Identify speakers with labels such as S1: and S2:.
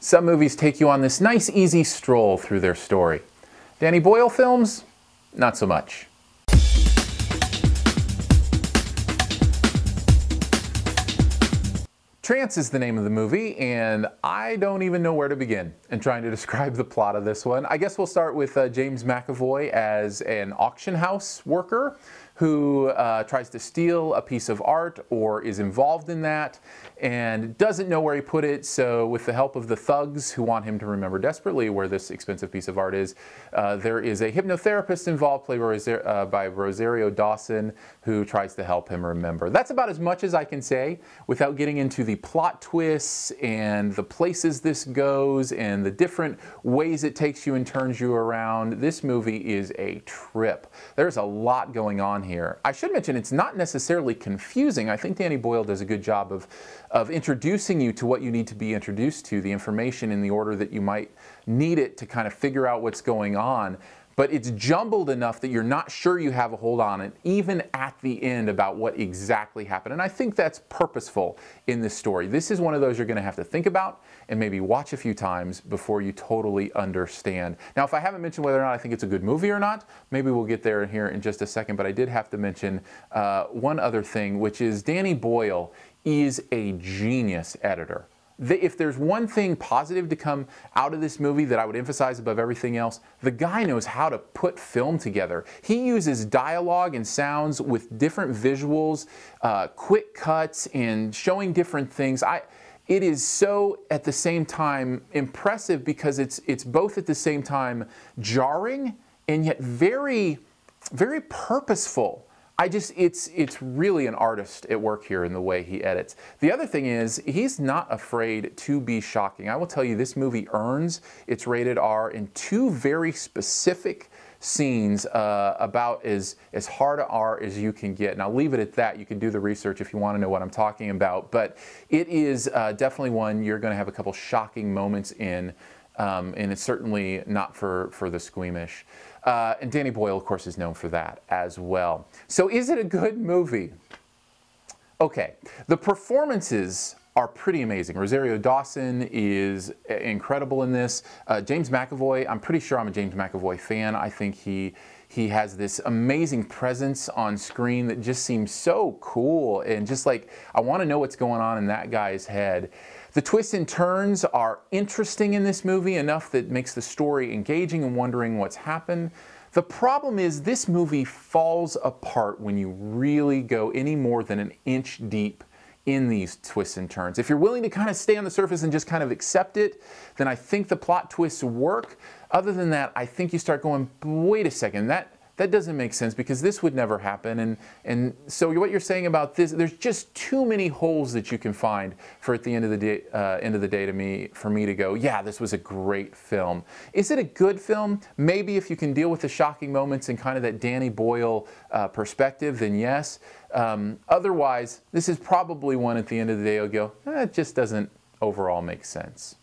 S1: Some movies take you on this nice, easy stroll through their story. Danny Boyle films? Not so much. Trance is the name of the movie, and I don't even know where to begin in trying to describe the plot of this one. I guess we'll start with James McAvoy as an auction house worker who tries to steal a piece of art or is involved in that and doesn't know where he put it. So with the help of the thugs who want him to remember desperately where this expensive piece of art is, there is a hypnotherapist involved, played by Rosario Dawson, who tries to help him remember. That's about as much as I can say without getting into the plot twists and the places this goes and the different ways it takes you and turns you around. This movie is a trip. There's a lot going on here. I should mention it's not necessarily confusing. I think Danny Boyle does a good job of introducing you to what you need to be introduced to, the information in the order that you might need it to kind of figure out what's going on. But it's jumbled enough that you're not sure you have a hold on it, even at the end, about what exactly happened. And I think that's purposeful in this story. This is one of those you're going to have to think about and maybe watch a few times before you totally understand. Now, if I haven't mentioned whether or not I think it's a good movie or not, maybe we'll get there here in just a second. But I did have to mention one other thing, which is Danny Boyle is a genius editor. If there's one thing positive to come out of this movie that I would emphasize above everything else, the guy knows how to put film together. He uses dialogue and sounds with different visuals, quick cuts, and showing different things. It is so, at the same time, impressive because it's both at the same time jarring and yet very, very purposeful. It's really an artist at work here in the way he edits. The other thing is, he's not afraid to be shocking. I will tell you, this movie earns its rated R in two very specific scenes about as hard a R as you can get. And I'll leave it at that. You can do the research if you want to know what I'm talking about. But it is definitely one you're going to have a couple shocking moments in. And it's certainly not for the squeamish. And Danny Boyle, of course, is known for that as well. So is it a good movie? Okay, the performances are pretty amazing. Rosario Dawson is incredible in this. James McAvoy, I'm pretty sure I'm a James McAvoy fan. I think he has this amazing presence on screen that just seems so cool, and just like, I want to know what's going on in that guy's head. The twists and turns are interesting in this movie, enough that makes the story engaging and wondering what's happened. The problem is this movie falls apart when you really go any more than an inch deep in these twists and turns. If you're willing to kind of stay on the surface and just kind of accept it, then I think the plot twists work. Other than that, I think you start going, wait a second, that doesn't make sense because this would never happen. And so what you're saying about this, there's just too many holes that you can find for at the end of the day, for me to go, yeah, this was a great film. Is it a good film? Maybe if you can deal with the shocking moments and kind of that Danny Boyle perspective, then yes. Otherwise, this is probably one at the end of the day you'll go, it just doesn't overall make sense.